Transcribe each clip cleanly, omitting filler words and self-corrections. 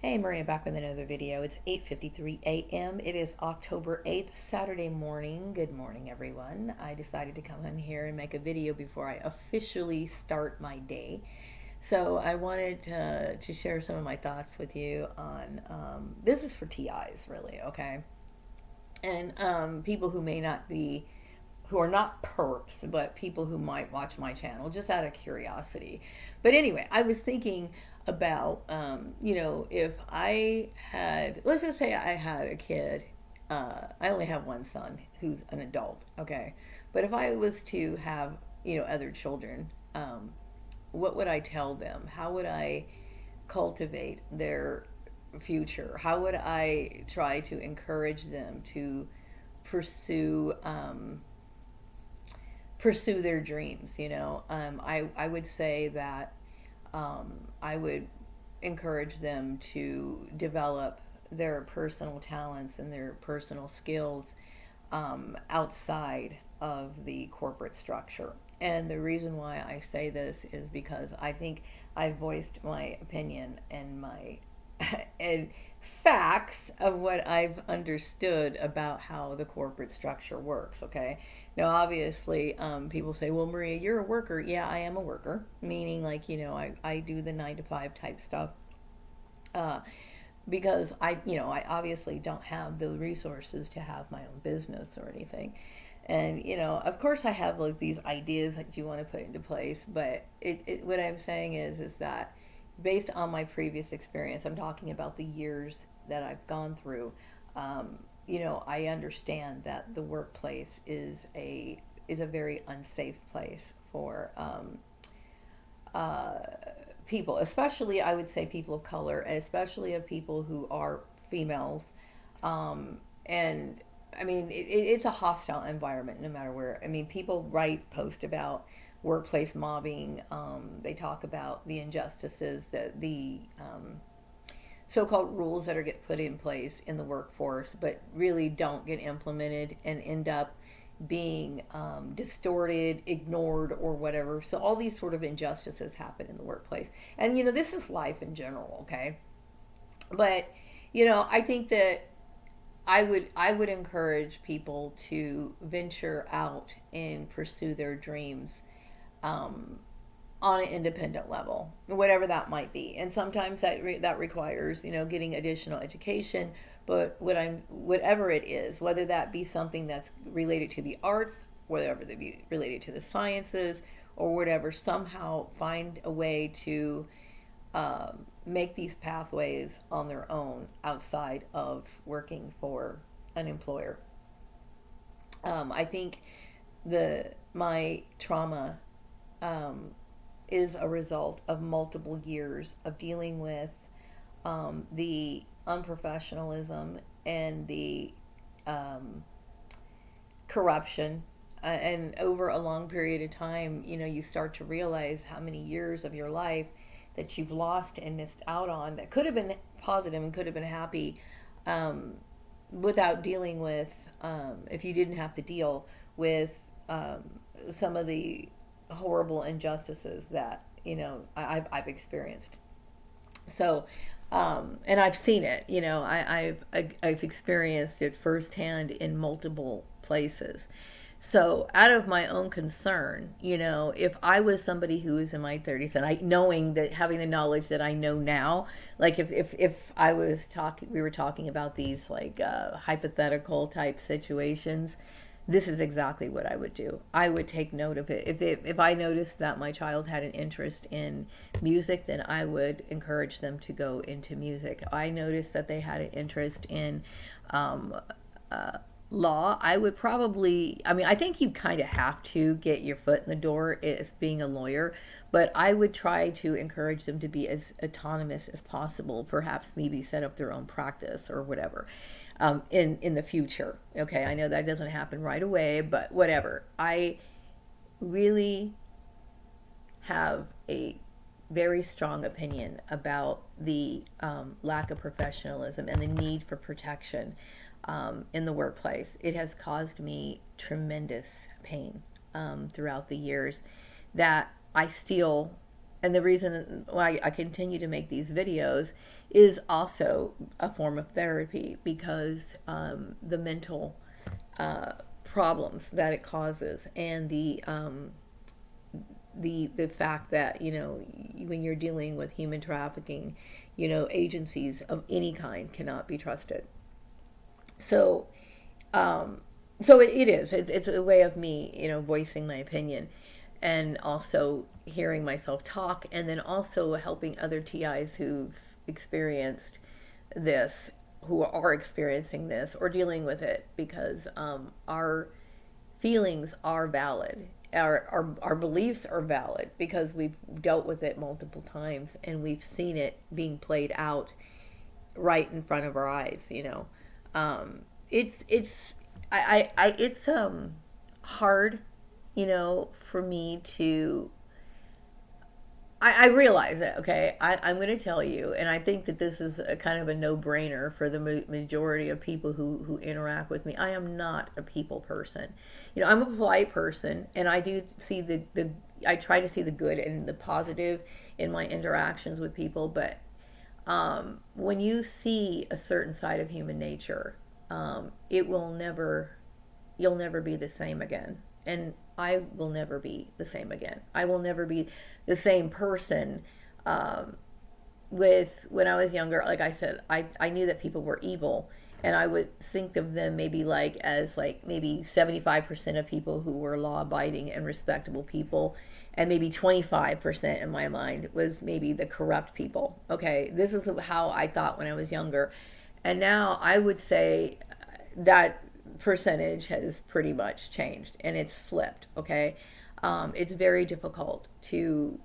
Hey, Maria back with another video. It's 8:53 a.m. It is October 8th, Saturday morning. Good morning, everyone. I decided to come in here and make a video before I officially start my day. So I wanted to share some of my thoughts with you on this is for TIs, really, okay? And people who may not be who are not perps, but people who might watch my channel just out of curiosity. But anyway, I was thinking about, if I had, let's just say I had a kid, I only have one son who's an adult, okay? But if I was to have, other children, what would I tell them? How would I cultivate their future? How would I try to encourage them to pursue pursue their dreams? I would say that I would encourage them to develop their personal talents and their personal skills outside of the corporate structure. And the reason why I say this is because I think I've voiced my opinion and my and facts of what I've understood about how the corporate structure works. Okay, now obviously, people say, "Well, Maria, you're a worker." Yeah, I am a worker, meaning like I do the 9 to 5 type stuff. Uh, because I obviously don't have the resources to have my own business or anything. And of course I have like these ideas that you want to put into place, but what I'm saying is that based on my previous experience, I'm talking about the years that I've gone through. I understand that the workplace is a very unsafe place for uh, people, especially I would say people of color, especially of people who are females. And I mean, it's a hostile environment no matter where. I mean, people write post about workplace mobbing. They talk about the injustices, that the so-called rules that are get put in place in the workforce, but really don't get implemented and end up being distorted, ignored, or whatever. So all these sort of injustices happen in the workplace, and this is life in general, okay? But I think that I would encourage people to venture out and pursue their dreams um, on an independent level, whatever that might be. And sometimes that requires getting additional education. But whatever it is, whether that be something that's related to the arts, whatever that be related to the sciences, or whatever, somehow find a way to make these pathways on their own outside of working for an employer. I think the my trauma um, is a result of multiple years of dealing with the unprofessionalism and the um, corruption. And over a long period of time, you start to realize how many years of your life that you've lost and missed out on that could have been positive and could have been happy, um, without dealing with, if you didn't have to deal with um, some of the horrible injustices that I've experienced. So, and I've seen it. I've experienced it firsthand in multiple places. So, out of my own concern, if I was somebody who was in my 30s, and I knowing that, having the knowledge that I know now, like if I was talking, we were talking about these like hypothetical type situations, this is exactly what I would do. I would take note of it. If I noticed that my child had an interest in music, then I would encourage them to go into music. I noticed that they had an interest in um, uh, law. I would probably, I mean, I think you kind of have to get your foot in the door as being a lawyer, but I would try to encourage them to be as autonomous as possible, perhaps maybe set up their own practice or whatever, in the future. Okay, I know that doesn't happen right away, but whatever. I really have a very strong opinion about the lack of professionalism and the need for protection in the workplace. It has caused me tremendous pain throughout the years that I still and the reason why I continue to make these videos is also a form of therapy, because the mental problems that it causes, and the fact that, you know, when you're dealing with human trafficking, you know, agencies of any kind cannot be trusted. So um, so it is. It's a way of me, you know, voicing my opinion, and also hearing myself talk, and then also helping other TIs who've experienced this, who are experiencing this or dealing with it, because our feelings are valid. Our beliefs are valid because we've dealt with it multiple times, and we've seen it being played out right in front of our eyes, you know. It's it's hard, you know, for me to, I realize it, okay? I'm going to tell you, and I think that this is a kind of a no-brainer for the majority of people who interact with me. I am not a people person. You know, I'm a polite person, and I do see I try to see the good and the positive in my interactions with people, but when you see a certain side of human nature, it will never, you'll never be the same again. And I will never be the same again. I will never be the same person. Um, with when I was younger, like I said, I knew that people were evil, and I would think of them maybe like as like maybe 75% of people who were law abiding and respectable people, and maybe 25% in my mind was maybe the corrupt people. Okay, this is how I thought when I was younger. And now I would say that percentage has pretty much changed, and it's flipped. Okay, it's very difficult to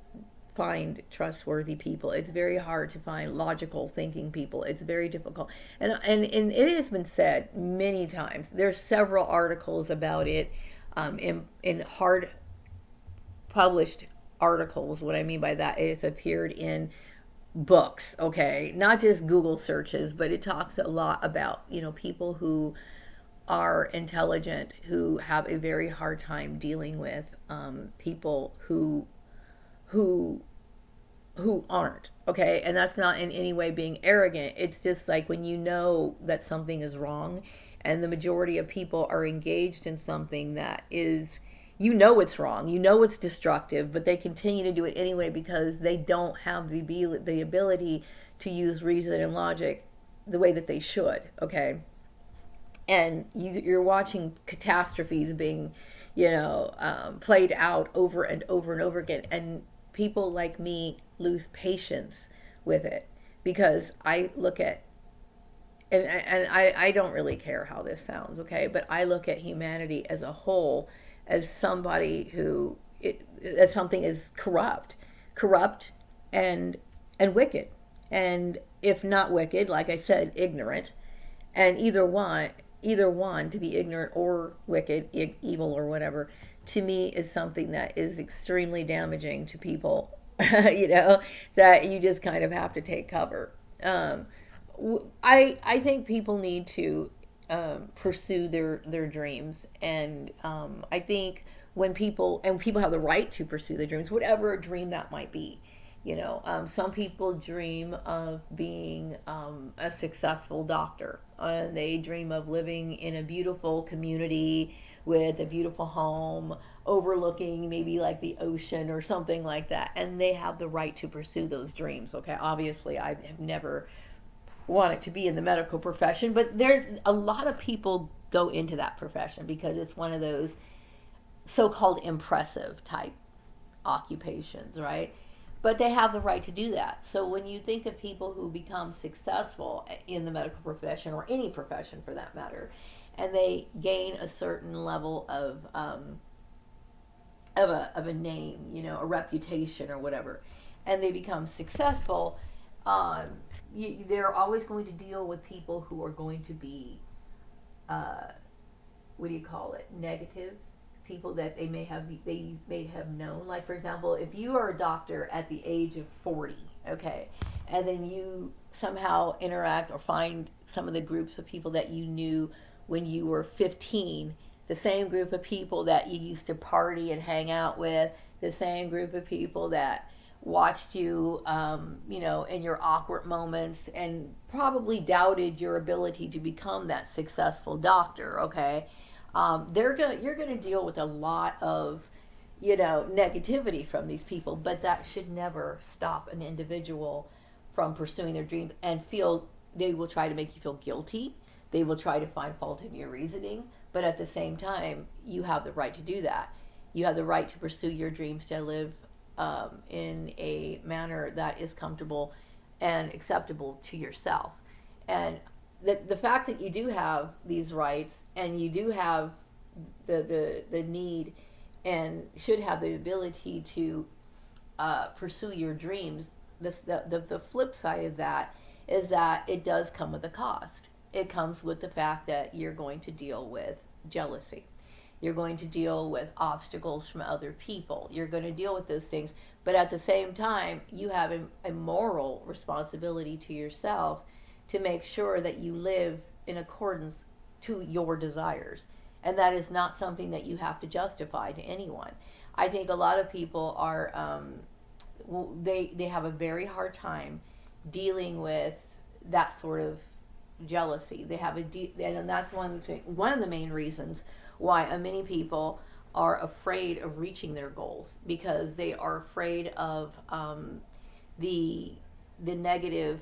find trustworthy people. It's very hard to find logical thinking people. It's very difficult. And it has been said many times. There's several articles about it, in hard published articles. What I mean by that, it's appeared in books, okay? Not just Google searches, but it talks a lot about, you know, people who are intelligent, who have a very hard time dealing with people who who aren't, okay? And that's not in any way being arrogant. It's just like when you know that something is wrong, and the majority of people are engaged in something that is, you know, it's wrong, you know it's destructive, but they continue to do it anyway because they don't have the ability to use reason and logic the way that they should, okay? And you're watching catastrophes being, you know, played out over and over and over again, and people like me lose patience with it, because I look at, and I don't really care how this sounds, okay, but I look at humanity as a whole as somebody who, as something is corrupt and wicked, and if not wicked, like I said, ignorant, and either one, to be ignorant or wicked, evil or whatever, to me is something that is extremely damaging to people. You know, that you just kind of have to take cover. um, I think people need to pursue their dreams, and I think when people have the right to pursue their dreams, whatever dream that might be. You know, some people dream of being a successful doctor, and they dream of living in a beautiful community with a beautiful home overlooking maybe like the ocean or something like that, and they have the right to pursue those dreams. Okay, obviously I have never wanted to be in the medical profession, but there's a lot of people go into that profession because it's one of those so-called impressive type occupations, right? But they have the right to do that. So when you think of people who become successful in the medical profession, or any profession for that matter, and they gain a certain level of a name, you know, a reputation or whatever, and they become successful, um, they're always going to deal with people who are going to be, uh, what do you call it, negative people that they may have known. Like, for example, if you are a doctor at the age of 40, okay, and then you somehow interact or find some of the groups of people that you knew when you were 15, the same group of people that you used to party and hang out with, the same group of people that watched you, in your awkward moments, and probably doubted your ability to become that successful doctor. Okay, you're gonna deal with a lot of, negativity from these people, but that should never stop an individual from pursuing their dreams and feel they will try to make you feel guilty. They will try to find fault in your reasoning, but at the same time, you have the right to do that. You have the right to pursue your dreams, to live in a manner that is comfortable and acceptable to yourself. And the fact that you do have these rights, and you do have the need and should have the ability to pursue your dreams, the flip side of that is that it does come with a cost. It comes with the fact that you're going to deal with jealousy. You're going to deal with obstacles from other people. You're going to deal with those things. But at the same time, you have a moral responsibility to yourself to make sure that you live in accordance to your desires. And that is not something that you have to justify to anyone. I think a lot of people are, they have a very hard time dealing with that sort of jealousy. They have and that's one of the main reasons why many people are afraid of reaching their goals, because they are afraid of the negative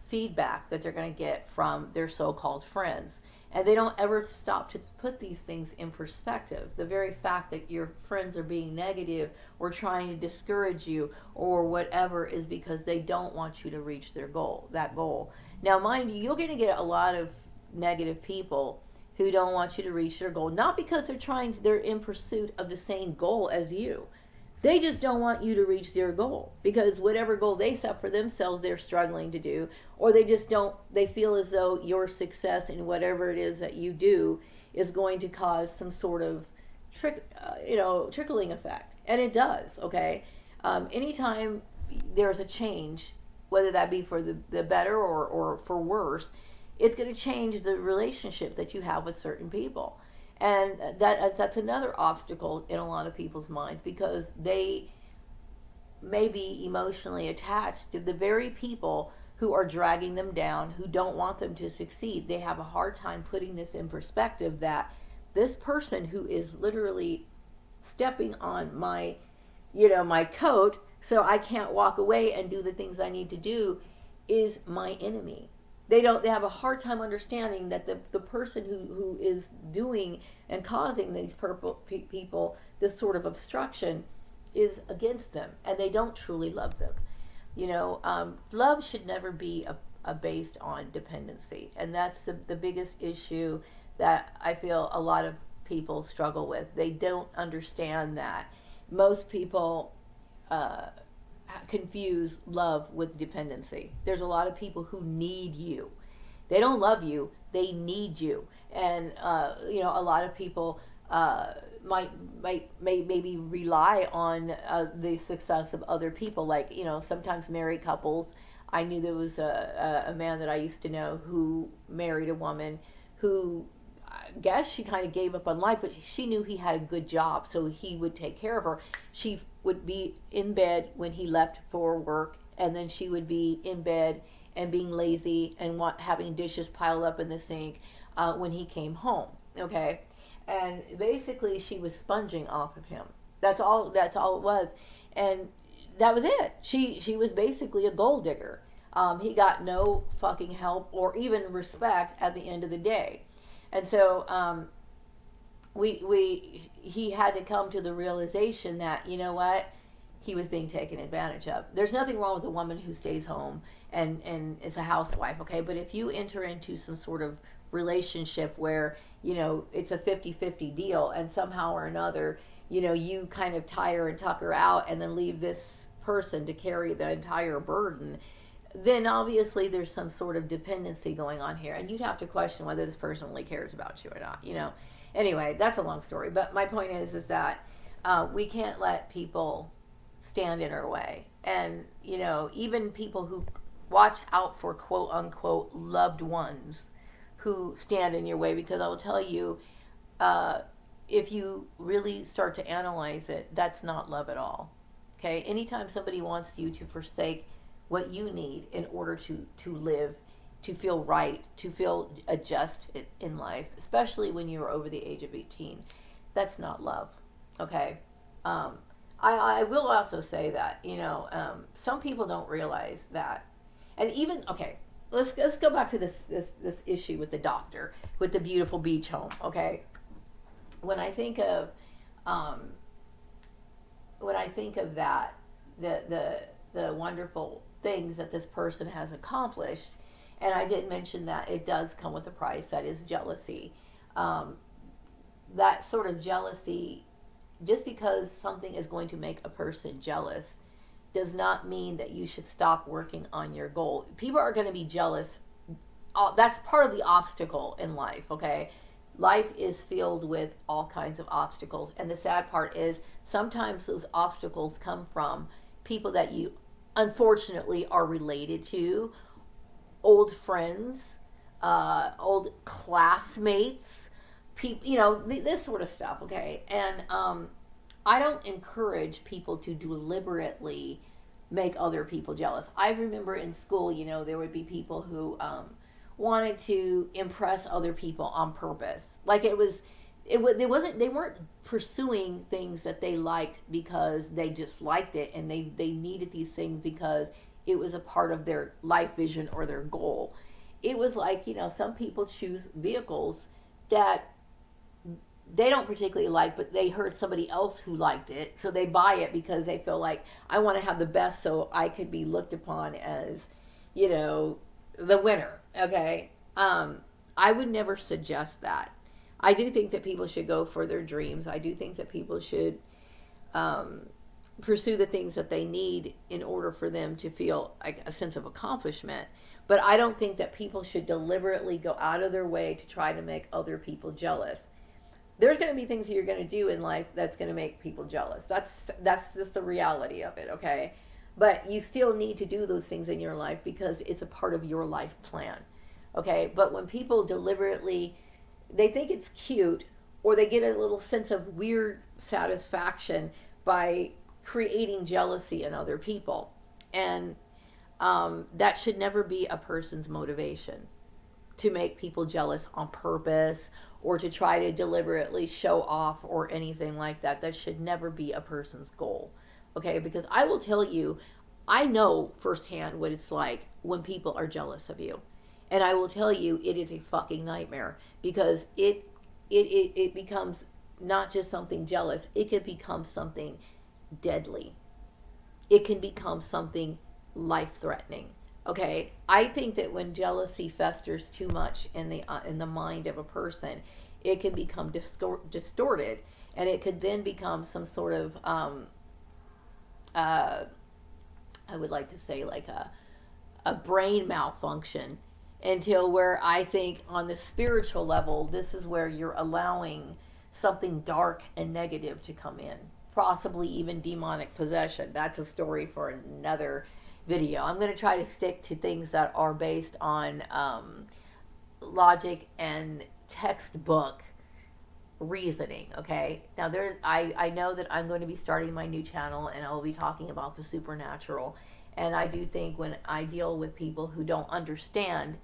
feedback that they're going to get from their so-called friends. And they don't ever stop to put these things in perspective. The very fact that your friends are being negative or trying to discourage you or whatever is because they don't want you to reach that goal. Now, mind you, you're going to get a lot of negative people who don't want you to reach their goal, not because they're in pursuit of the same goal as you. They just don't want you to reach their goal, because whatever goal they set for themselves, they're struggling to do, or they feel as though your success in whatever it is that you do is going to cause some sort of trickling effect. And it does, okay? Anytime there's a change, whether that be for the better or for worse, it's going to change the relationship that you have with certain people. And that's another obstacle in a lot of people's minds, because they may be emotionally attached to the very people who are dragging them down, who don't want them to succeed. They have a hard time putting this in perspective, that this person who is literally stepping on my coat so I can't walk away and do the things I need to do is my enemy. They have a hard time understanding that the person who is doing and causing these people this sort of obstruction is against them, and they don't truly love them. Love should never be based on dependency, and that's the biggest issue that I feel a lot of people struggle with. They don't understand that most people confuse love with dependency. There's a lot of people who need you. They don't love you, they need you. And a lot of people might maybe rely on the success of other people. Like, sometimes married couples. I knew there was a man that I used to know who married a woman who, I guess, she kind of gave up on life, but she knew he had a good job, so he would take care of her. She would be in bed when he left for work, and then she would be in bed and being lazy and having dishes piled up in the sink when he came home. Okay, and basically she was sponging off of him. That's all it was, and that was it. She was basically a gold digger. He got no fucking help or even respect at the end of the day. And so he had to come to the realization that, you know what, he was being taken advantage of. There's nothing wrong with a woman who stays home and is a housewife, okay? But if you enter into some sort of relationship where, it's a 50-50 deal, and somehow or another, you kind of tire and tuck her out and then leave this person to carry the entire burden, then obviously there's some sort of dependency going on here, and you'd have to question whether this person really cares about you or not. Anyway, that's a long story, but my point is that we can't let people stand in our way. And even people who watch out for quote unquote loved ones who stand in your way, because I will tell you, if you really start to analyze it, that's not love at all. Okay, anytime somebody wants you to forsake what you need in order to live, to feel right, to feel adjust in life, especially when you're over the age of 18, that's not love. Okay, um, I will also say that some people don't realize that, and even okay. Let's go back to this issue with the doctor with the beautiful beach home. Okay, when I think of um, when I think of that, the wonderful things that this person has accomplished, and I did mention that it does come with a price. That is jealousy. Um, that sort of jealousy, just because something is going to make a person jealous, does not mean that you should stop working on your goal. People are going to be jealous. That's part of the obstacle in life. Okay, life is filled with all kinds of obstacles, and the sad part is sometimes those obstacles come from people that you unfortunately are related to, old friends, old classmates, people, this sort of stuff. Okay, and I don't encourage people to deliberately make other people jealous. I remember in school, there would be people who wanted to impress other people on purpose. Like they weren't pursuing things that they liked because they just liked it, and they needed these things because it was a part of their life vision or their goal. It was like, some people choose vehicles that they don't particularly like, but they heard somebody else who liked it, so they buy it because they feel like, I want to have the best so I could be looked upon as, the winner. Okay, I would never suggest that. I do think that people should go for their dreams. I do think that people should um, pursue the things that they need in order for them to feel like a sense of accomplishment. But I don't think that people should deliberately go out of their way to try to make other people jealous. There's going to be things that you're going to do in life that's going to make people jealous. That's just the reality of it, okay? But you still need to do those things in your life because it's a part of your life plan. Okay? But when people deliberately they think it's cute, or they get a little sense of weird satisfaction by creating jealousy in other people. And that should never be a person's motivation, to make people jealous on purpose or to try to deliberately show off or anything like that. That should never be a person's goal. Okay, because I will tell you, I know firsthand what it's like when people are jealous of you. And I will tell you, it is a fucking nightmare because it becomes not just something jealous, it can become something deadly. It can become something life threatening. Okay, I think that when jealousy festers too much in the mind of a person, it can become distorted, and it could then become some sort of uh, I would like to say like a brain malfunction, until where I think on the spiritual level, this is where you're allowing something dark and negative to come in, possibly even demonic possession. That's a story for another video. I'm going to try to stick to things that are based on logic and textbook reasoning. Okay, now I know that I'm going to be starting my new channel and I'll be talking about the supernatural, and I do think when I deal with people who don't understand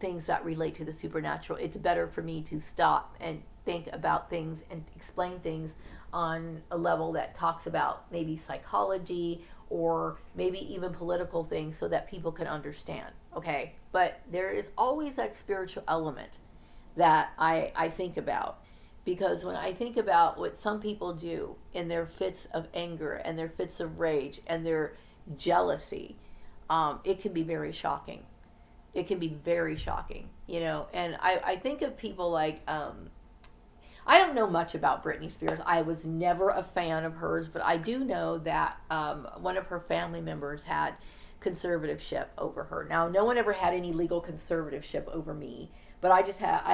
things that relate to the supernatural, it's better for me to stop and think about things and explain things on a level that talks about maybe psychology or maybe even political things so that people can understand. Okay, but there is always that spiritual element that I think about, because when I think about what some people do in their fits of anger and their fits of rage and their jealousy, it can be very shocking. It can be very shocking, And I think of people like, I don't know much about Britney Spears. I was never a fan of hers, but I do know that one of her family members had conservatorship over her. Now, no one ever had any legal conservatorship over me, but I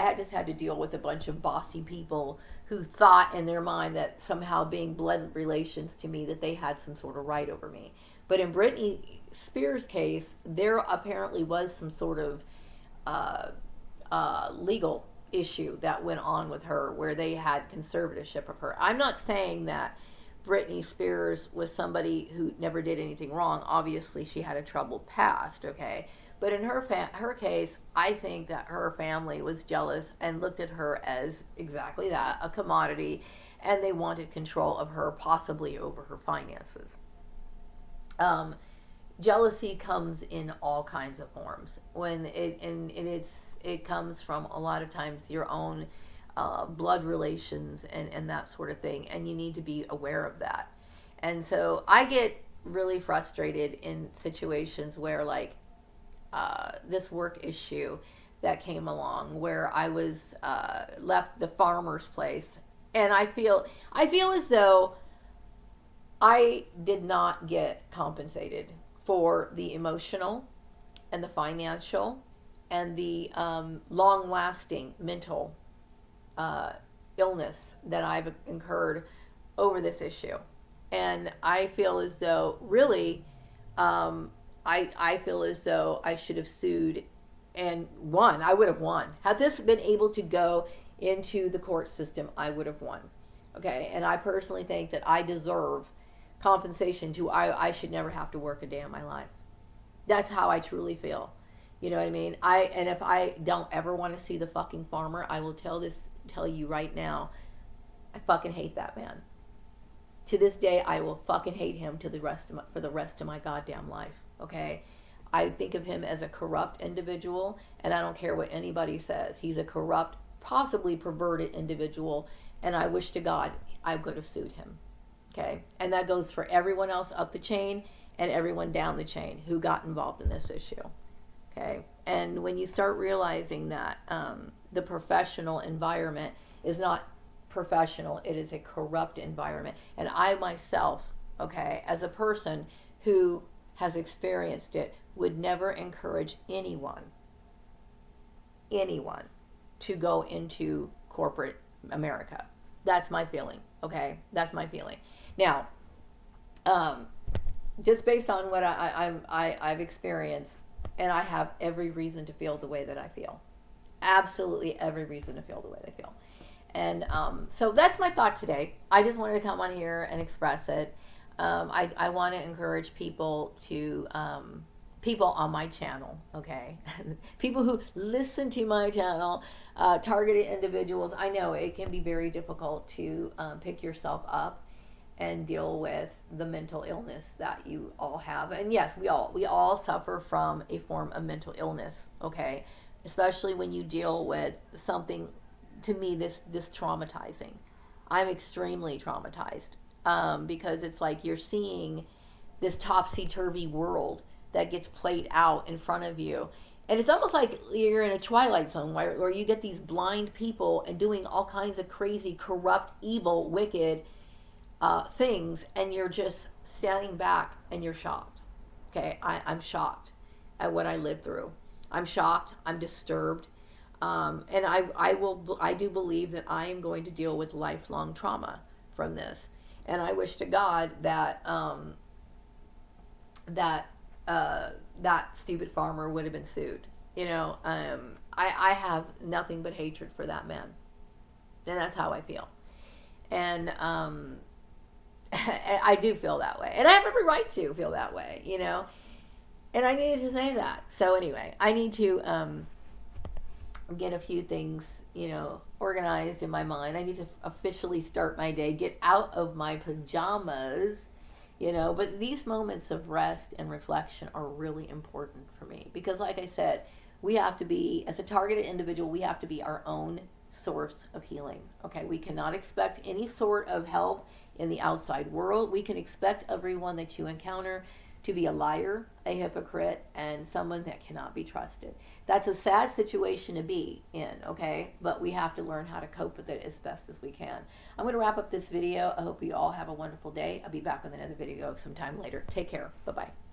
had just had to deal with a bunch of bossy people who thought in their mind that somehow being blood relations to me that they had some sort of right over me. But in Britney Spears' case, there apparently was some sort of legal issue that went on with her where they had conservatorship of her. I'm not saying that Britney Spears was somebody who never did anything wrong. Obviously, she had a troubled past, okay? But in her case, I think that her family was jealous and looked at her as exactly that, a commodity, and they wanted control of her, possibly over her finances. Um, Jealousy comes in all kinds of forms. When it comes from a lot of times your own blood relations and that sort of thing, and you need to be aware of that. And so I get really frustrated in situations where, like, this work issue that came along where I was left the farmer's place, and I feel as though I did not get compensated for the emotional and the financial and the long lasting mental uh, illness that I've incurred over this issue. And I feel as though, really, I feel as though I should have sued and won. I would have won. Had this been able to go into the court system, I would have won. Okay, and I personally think that I deserve compensation to I should never have to work a day in my life. That's how I truly feel. You know what I mean? And if I don't ever want to see the fucking farmer, I will tell you right now, I fucking hate that man. To this day, I will fucking hate him for the rest of my goddamn life. Okay? I think of him as a corrupt individual, and I don't care what anybody says. He's a corrupt, possibly perverted individual, and I wish to God I could have sued him. Okay? And that goes for everyone else up the chain and everyone down the chain who got involved in this issue. Okay? And when you start realizing that the professional environment is not professional, it is a corrupt environment. And I myself, okay, as a person who has experienced it, would never encourage anyone to go into corporate America. That's my feeling, okay? That's my feeling. Now, just based on what I've experienced, and I have every reason to feel the way that I feel. Absolutely every reason to feel the way I feel. And so that's my thought today. I just wanted to come on here and express it. I want to encourage people to, people on my channel, okay? People who listen to my channel, targeted individuals. I know it can be very difficult to pick yourself up and deal with the mental illness that you all have. And yes, we all suffer from a form of mental illness, okay? Especially when you deal with something, to me, this traumatizing. I'm extremely traumatized because it's like you're seeing this topsy-turvy world that gets played out in front of you. And it's almost like you're in a twilight zone where you get these blind people and doing all kinds of crazy, corrupt, evil, wicked things, and you're just standing back and you're shocked. Okay, I'm shocked at what I lived through. I'm shocked. I'm disturbed. And I do believe that I am going to deal with lifelong trauma from this. And I wish to God that that stupid farmer would have been sued. You know, I have nothing but hatred for that man, and that's how I feel. And I do feel that way, and I have every right to feel that way. You know, and I needed to say that. So anyway, I need to get a few things, organized in my mind. I need to officially start my day, get out of my pajamas, but these moments of rest and reflection are really important for me because, like I said, we have to be, as a targeted individual, we have to be our own source of healing. Okay, we cannot expect any sort of help in the outside world. We can expect everyone that you encounter to be a liar, a hypocrite, and someone that cannot be trusted. That's a sad situation to be in, okay? But we have to learn how to cope with it as best as we can. I'm going to wrap up this video. I hope you all have a wonderful day. I'll be back with another video sometime later. Take care. Bye-bye.